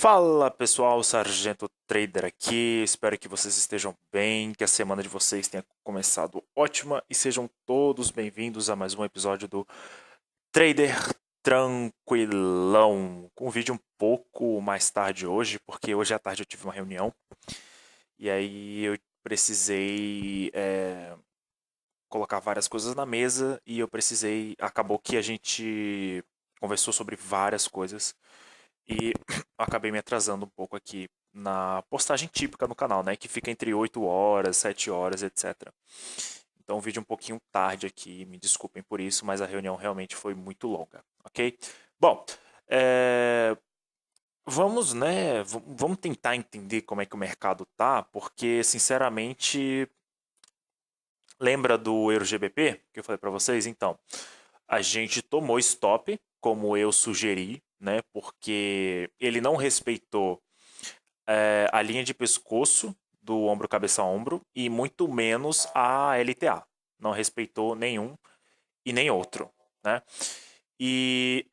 Fala pessoal, Sargento Trader aqui. Espero que vocês estejam bem, que a semana de vocês tenha começado ótima e sejam todos bem-vindos a mais um episódio do Trader Tranquilão. Com um vídeo um pouco mais tarde hoje, porque hoje à tarde eu tive uma reunião e aí eu precisei colocar várias coisas na mesa e eu precisei. Acabou que a gente conversou sobre várias coisas e acabei me atrasando um pouco aqui na postagem típica no canal, né? Que fica entre 8 horas, 7 horas, etc. Então, um vídeo um pouquinho tarde aqui, me desculpem por isso, mas a reunião realmente foi muito longa, ok? Bom, é, vamos, né? Vamos tentar entender como é que o mercado tá, porque, sinceramente, lembra do EuroGBP que eu falei para vocês? Então, a gente tomou stop, como eu sugeri, né? Porque ele não respeitou a linha de pescoço do ombro cabeça a ombro e muito menos a LTA. Não respeitou nenhum e nem outro, né? E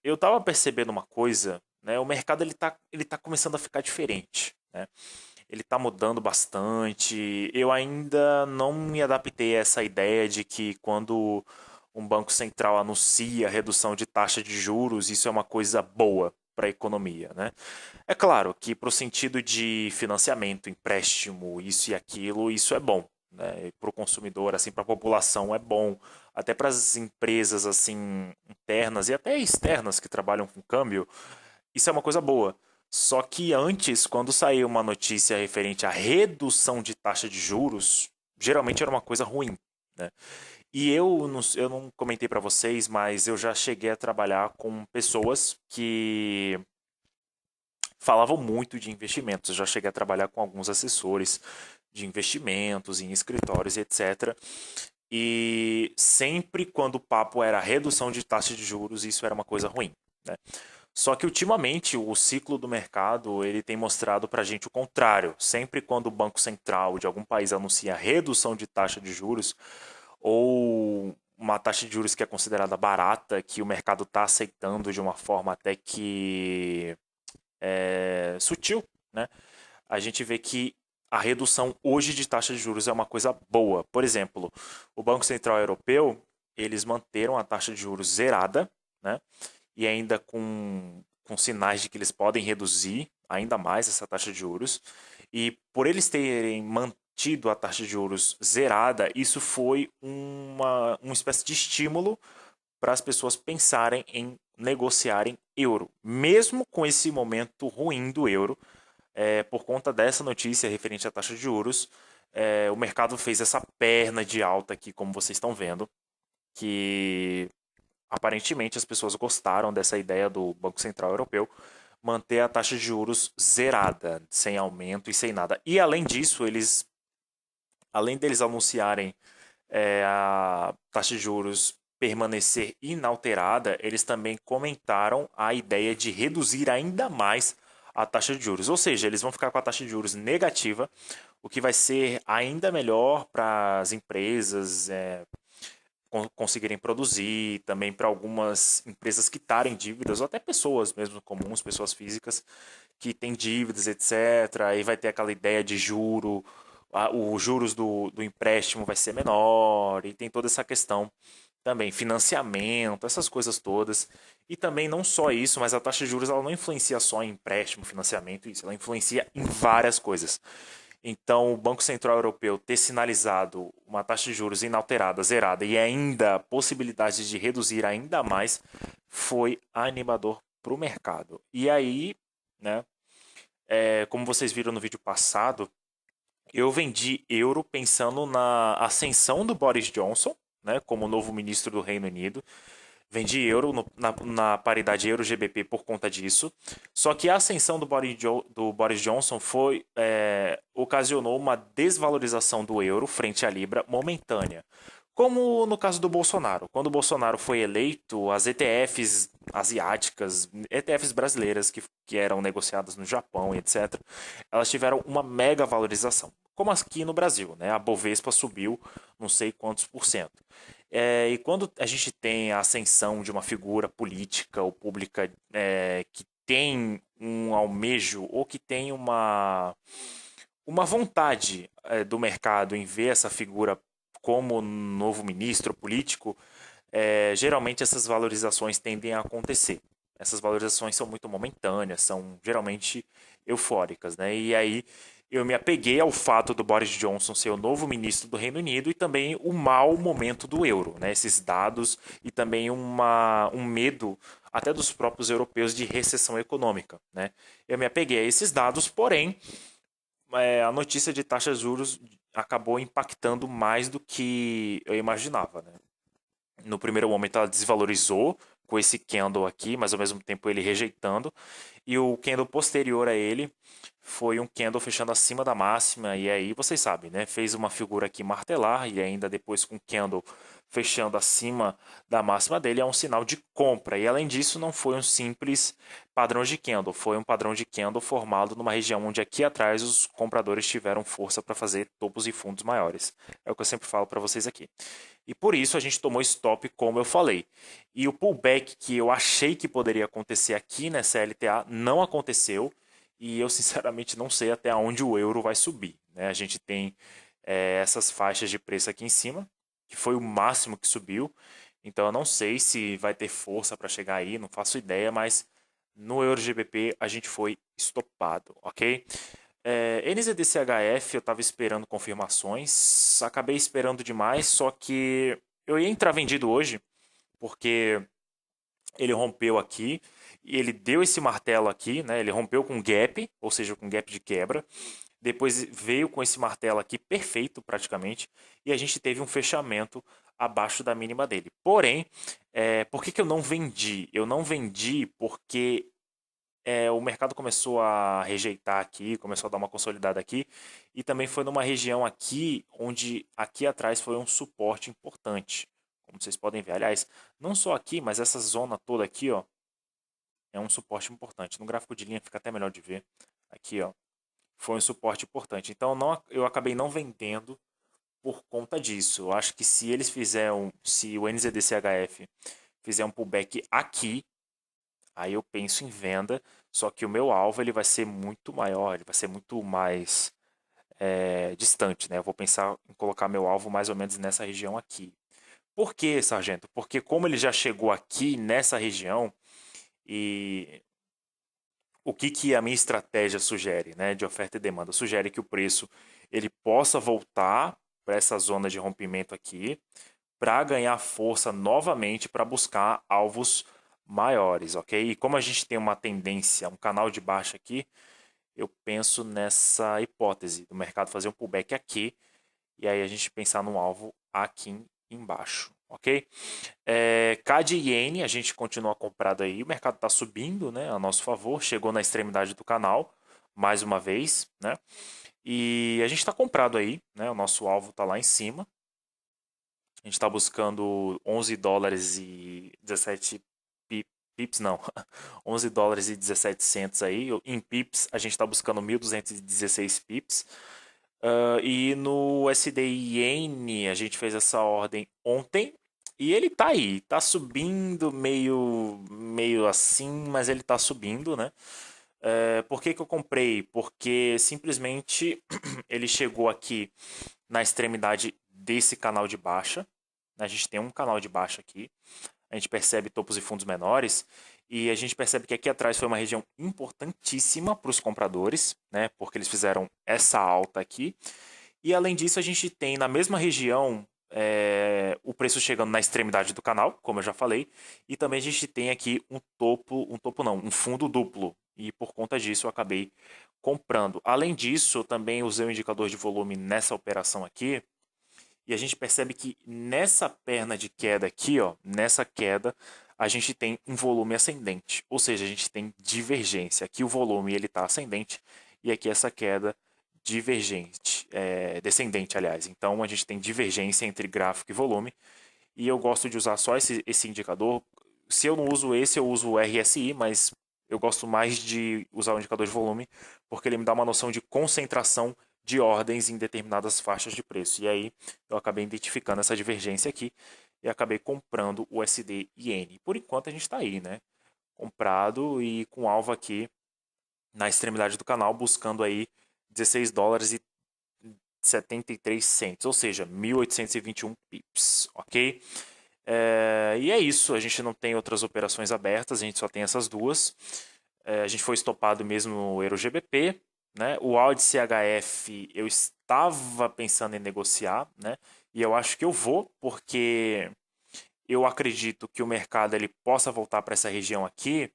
eu estava percebendo uma coisa, né? O mercado ele tá começando a ficar diferente, né? Ele está mudando bastante. Eu ainda não me adaptei a essa ideia de que quando um banco central anuncia redução de taxa de juros, isso é uma coisa boa para a economia, né? É claro que para o sentido de financiamento, empréstimo, isso e aquilo, isso é bom, né? Para o consumidor, assim, para a população é bom. Até para as empresas assim internas e até externas que trabalham com câmbio, isso é uma coisa boa. Só que antes, quando saiu uma notícia referente à redução de taxa de juros, geralmente era uma coisa ruim, né? E eu não comentei para vocês, mas eu já cheguei a trabalhar com pessoas que falavam muito de investimentos. Eu já cheguei a trabalhar com alguns assessores de investimentos em escritórios e etc. E sempre quando o papo era redução de taxa de juros, isso era uma coisa ruim, né? Só que ultimamente o ciclo do mercado ele tem mostrado para a gente o contrário. Sempre quando o Banco Central de algum país anuncia redução de taxa de juros ou uma taxa de juros que é considerada barata, que o mercado está aceitando de uma forma até que sutil, né? A gente vê que a redução hoje de taxa de juros é uma coisa boa. Por exemplo, o Banco Central Europeu, eles manteram a taxa de juros zerada, né? E ainda com sinais de que eles podem reduzir ainda mais essa taxa de juros. E por eles terem mantido a taxa de juros zerada, isso foi uma espécie de estímulo para as pessoas pensarem em negociarem euro, mesmo com esse momento ruim do euro, por conta dessa notícia referente à taxa de juros, o mercado fez essa perna de alta aqui, como vocês estão vendo, que aparentemente as pessoas gostaram dessa ideia do Banco Central Europeu manter a taxa de juros zerada, sem aumento e sem nada. E além disso, além deles anunciarem a taxa de juros permanecer inalterada, eles também comentaram a ideia de reduzir ainda mais a taxa de juros. Ou seja, eles vão ficar com a taxa de juros negativa, o que vai ser ainda melhor para as empresas conseguirem produzir, também para algumas empresas quitarem dívidas, ou até pessoas mesmo comuns, pessoas físicas que têm dívidas, etc. Aí vai ter aquela ideia de juro, os juros do empréstimo vai ser menor, e tem toda essa questão também, financiamento, essas coisas todas. E também não só isso, mas a taxa de juros ela não influencia só em empréstimo, financiamento, isso, ela influencia em várias coisas. Então, o Banco Central Europeu ter sinalizado uma taxa de juros inalterada, zerada e ainda possibilidade de reduzir ainda mais foi animador para o mercado. E aí, né, como vocês viram no vídeo passado, eu vendi euro pensando na ascensão do Boris Johnson, né, como novo ministro do Reino Unido. Vendi euro na paridade euro-GBP por conta disso. Só que a ascensão do Boris Johnson ocasionou uma desvalorização do euro frente à Libra momentânea. Como no caso do Bolsonaro. Quando o Bolsonaro foi eleito, as ETFs asiáticas, ETFs brasileiras que eram negociadas no Japão e etc., elas tiveram uma mega valorização. Como aqui no Brasil, né? A Bovespa subiu não sei quantos por cento. E quando a gente tem a ascensão de uma figura política ou pública que tem um almejo ou que tem uma vontade do mercado em ver essa figura como novo ministro político, geralmente essas valorizações tendem a acontecer. Essas valorizações são muito momentâneas, são geralmente eufóricas, né? E aí eu me apeguei ao fato do Boris Johnson ser o novo ministro do Reino Unido e também o mau momento do euro, né? Esses dados e também um medo até dos próprios europeus de recessão econômica, né? Eu me apeguei a esses dados, porém a notícia de taxas de juros acabou impactando mais do que eu imaginava, né? No primeiro momento ela desvalorizou com esse candle aqui, mas ao mesmo tempo ele rejeitando. E o candle posterior a ele foi um candle fechando acima da máxima. E aí vocês sabem, né? Fez uma figura aqui martelar e ainda depois com o candle fechando acima da máxima dele é um sinal de compra. E além disso, não foi um simples padrão de candle, foi um padrão de candle formado numa região onde aqui atrás os compradores tiveram força para fazer topos e fundos maiores. É o que eu sempre falo para vocês aqui. E por isso a gente tomou stop, como eu falei. E o pullback que eu achei que poderia acontecer aqui nessa LTA não aconteceu. E eu sinceramente não sei até onde o euro vai subir, né? A gente tem essas faixas de preço aqui em cima, que foi o máximo que subiu. Então eu não sei se vai ter força para chegar aí, não faço ideia, mas no Euro GBP a gente foi estopado, ok? NZDCHF eu estava esperando confirmações, acabei esperando demais, só que eu ia entrar vendido hoje, porque ele rompeu aqui e ele deu esse martelo aqui, né? Ele rompeu com gap, ou seja, com gap de quebra. Depois veio com esse martelo aqui perfeito praticamente e a gente teve um fechamento abaixo da mínima dele. Porém, por que eu não vendi? Eu não vendi porque o mercado começou a rejeitar aqui, começou a dar uma consolidada aqui e também foi numa região aqui onde aqui atrás foi um suporte importante, como vocês podem ver. Aliás, não só aqui, mas essa zona toda aqui, ó, é um suporte importante. No gráfico de linha fica até melhor de ver. Aqui, ó, foi um suporte importante. Então eu acabei não vendendo por conta disso. Eu acho que se eles fizerem, se o NZDCHF fizer um pullback aqui, aí eu penso em venda, só que o meu alvo ele vai ser muito maior, ele vai ser muito mais distante, né? Eu vou pensar em colocar meu alvo mais ou menos nessa região aqui. Por que, sargento? Porque como ele já chegou aqui nessa região e o que a minha estratégia sugere, né, de oferta e demanda? Sugere que o preço ele possa voltar para essa zona de rompimento aqui, para ganhar força novamente para buscar alvos maiores, ok? E como a gente tem uma tendência, um canal de baixa aqui, eu penso nessa hipótese do mercado fazer um pullback aqui e aí a gente pensar num alvo aqui embaixo, ok? CAD e Iene, a gente continua comprado aí, o mercado está subindo, né, a nosso favor, chegou na extremidade do canal, mais uma vez, né? E a gente está comprado aí, né? O nosso alvo está lá em cima. A gente está buscando 11 dólares e 17 pips, não, 11 dólares e 17 centos aí. Em pips, a gente está buscando 1.216 pips. E no SDIN, a gente fez essa ordem ontem. E ele tá aí, tá subindo meio assim, mas ele tá subindo, né? Por que eu comprei? Porque simplesmente ele chegou aqui na extremidade desse canal de baixa. A gente tem um canal de baixa aqui. A gente percebe topos e fundos menores. E a gente percebe que aqui atrás foi uma região importantíssima para os compradores, né? Porque eles fizeram essa alta aqui. E além disso, a gente tem na mesma região o preço chegando na extremidade do canal, como eu já falei. E também a gente tem aqui um fundo duplo. E por conta disso eu acabei comprando. Além disso, eu também usei o indicador de volume nessa operação aqui. E a gente percebe que nessa perna de queda aqui, ó, nessa queda, a gente tem um volume ascendente. Ou seja, a gente tem divergência. Aqui o volume ele está ascendente e aqui essa queda divergente, descendente, aliás. Então a gente tem divergência entre gráfico e volume. E eu gosto de usar só esse indicador. Se eu não uso esse, eu uso o RSI, mas eu gosto mais de usar o indicador de volume, porque ele me dá uma noção de concentração de ordens em determinadas faixas de preço. E aí eu acabei identificando essa divergência aqui e acabei comprando o USD Iene. Por enquanto a gente está aí, né? comprado e com alvo aqui na extremidade do canal, buscando aí 16 dólares e 73 cents, ou seja, 1.821 pips, ok? E é isso, a gente não tem outras operações abertas, a gente só tem essas duas. A gente foi estopado mesmo no EuroGBP, né? O Audi CHF eu estava pensando em negociar, né? E eu acho que eu vou, porque eu acredito que o mercado ele possa voltar para essa região aqui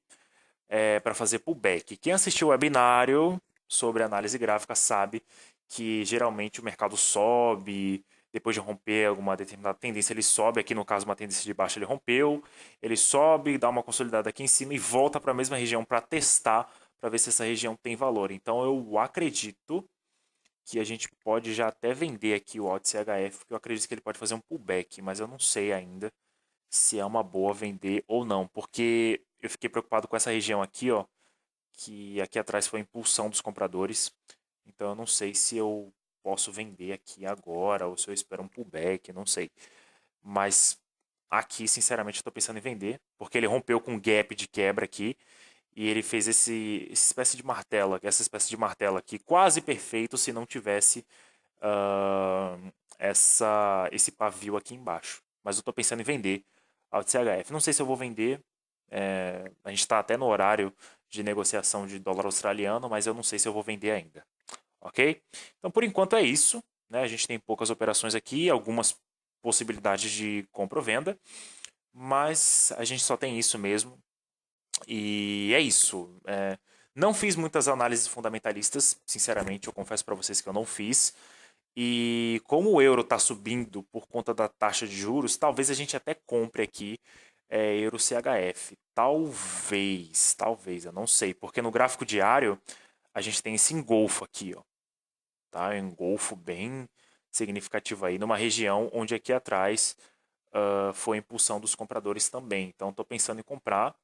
para fazer pullback. Quem assistiu o webinário sobre análise gráfica sabe que geralmente o mercado sobe, depois de romper alguma determinada tendência, ele sobe. Aqui no caso, uma tendência de baixa, ele rompeu, ele sobe, dá uma consolidada aqui em cima e volta para a mesma região para testar, para ver se essa região tem valor. Então eu acredito que a gente pode já até vender aqui o Audi CHF, porque eu acredito que ele pode fazer um pullback, mas eu não sei ainda se é uma boa vender ou não, porque eu fiquei preocupado com essa região aqui, ó, que aqui atrás foi a impulsão dos compradores. Então eu não sei se eu posso vender aqui agora ou se eu espero um pullback, não sei. Mas aqui, sinceramente, eu estou pensando em vender, porque ele rompeu com um gap de quebra aqui e ele fez essa espécie de martelo aqui, quase perfeito se não tivesse ah, esse pavio aqui embaixo. Mas eu estou pensando em vender ao CHF. Não sei se eu vou vender. A gente está até no horário de negociação de dólar australiano, mas eu não sei se eu vou vender ainda. Ok? Então, por enquanto é isso. Né? A gente tem poucas operações aqui, algumas possibilidades de compra ou venda, mas a gente só tem isso mesmo. E é isso. Não fiz muitas análises fundamentalistas, sinceramente, eu confesso para vocês que eu não fiz. E como o euro está subindo por conta da taxa de juros, talvez a gente até compre aqui euro CHF. Talvez, eu não sei, porque no gráfico diário a gente tem esse engolfo aqui, ó, tá? Um engolfo bem significativo aí numa região onde aqui atrás foi a impulsão dos compradores também. Então estou pensando em comprar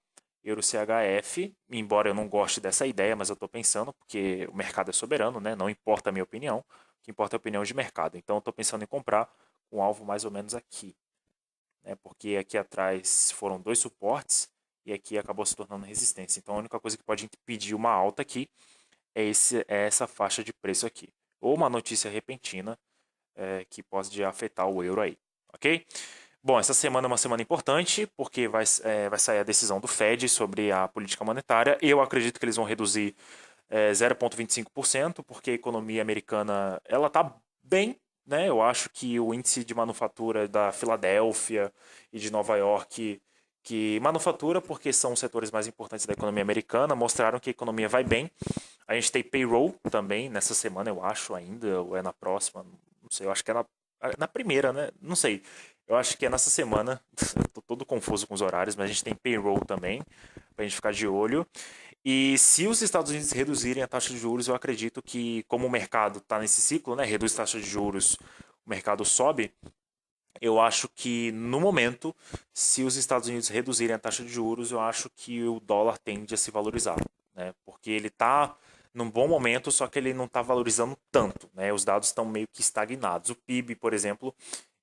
euro CHF, embora eu não goste dessa ideia, mas eu estou pensando porque o mercado é soberano, né? Não importa a minha opinião, o que importa é a opinião de mercado. Então eu estou pensando em comprar com alvo mais ou menos aqui, né? Porque aqui atrás foram dois suportes e aqui acabou se tornando resistência. Então a única coisa que pode impedir uma alta aqui é essa faixa de preço aqui. Ou uma notícia repentina que pode afetar o euro aí, ok? Bom, essa semana é uma semana importante, porque vai sair a decisão do Fed sobre a política monetária. Eu acredito que eles vão reduzir 0,25%, porque a economia americana ela está bem, né? Eu acho que o índice de manufatura da Filadélfia e de Nova York, que manufatura, porque são os setores mais importantes da economia americana, mostraram que a economia vai bem. A gente tem payroll também nessa semana, eu acho ainda, ou é na próxima, não sei, eu acho que é na primeira, né? Não sei. Eu acho que é nessa semana. Eu tô todo confuso com os horários, mas a gente tem payroll também, pra gente ficar de olho. E se os Estados Unidos reduzirem a taxa de juros, eu acredito que, como o mercado está nesse ciclo, né? Reduz a taxa de juros, o mercado sobe. Eu acho que, no momento, se os Estados Unidos reduzirem a taxa de juros, eu acho que o dólar tende a se valorizar, né? Porque ele está num bom momento, só que ele não está valorizando tanto, né? Os dados estão meio que estagnados. O PIB, por exemplo,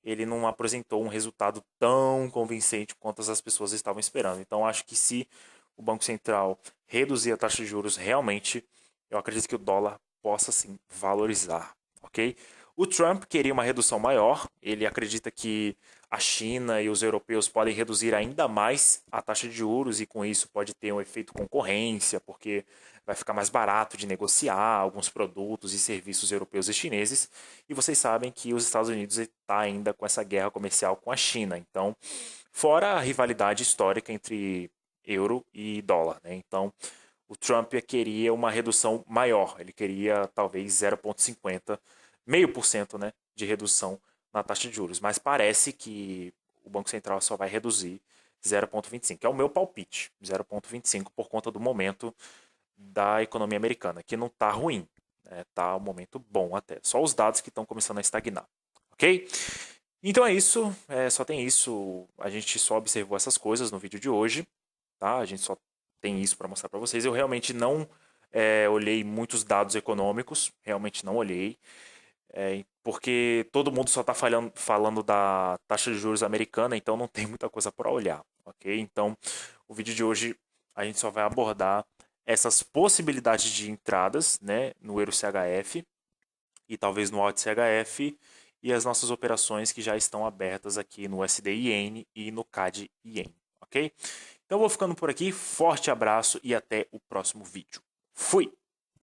ele não apresentou um resultado tão convincente quanto as pessoas estavam esperando. Então, acho que se o Banco Central reduzir a taxa de juros realmente, eu acredito que o dólar possa sim valorizar, ok? O Trump queria uma redução maior, ele acredita que a China e os europeus podem reduzir ainda mais a taxa de juros e com isso pode ter um efeito concorrência, porque vai ficar mais barato de negociar alguns produtos e serviços europeus e chineses. E vocês sabem que os Estados Unidos está ainda com essa guerra comercial com a China. Então, fora a rivalidade histórica entre euro e dólar, né? Então, o Trump queria uma redução maior, ele queria talvez 0,50, 0,5%, né, de redução na taxa de juros, mas parece que o Banco Central só vai reduzir 0,25, que é o meu palpite, 0,25 por conta do momento da economia americana, que não está ruim, né, tá um momento bom até, só os dados que estão começando a estagnar, ok? Então é isso, só tem isso, a gente só observou essas coisas no vídeo de hoje, tá? A gente só tem isso para mostrar para vocês. Eu realmente não olhei muitos dados econômicos, realmente não olhei, porque todo mundo só está falando da taxa de juros americana, então não tem muita coisa para olhar, ok? Então o vídeo de hoje a gente só vai abordar essas possibilidades de entradas, né, no EuroCHF e talvez no AUD-CHF e as nossas operações que já estão abertas aqui no USD-IN e no CAD-IEN, ok? Então eu vou ficando por aqui, forte abraço e até o próximo vídeo. Fui!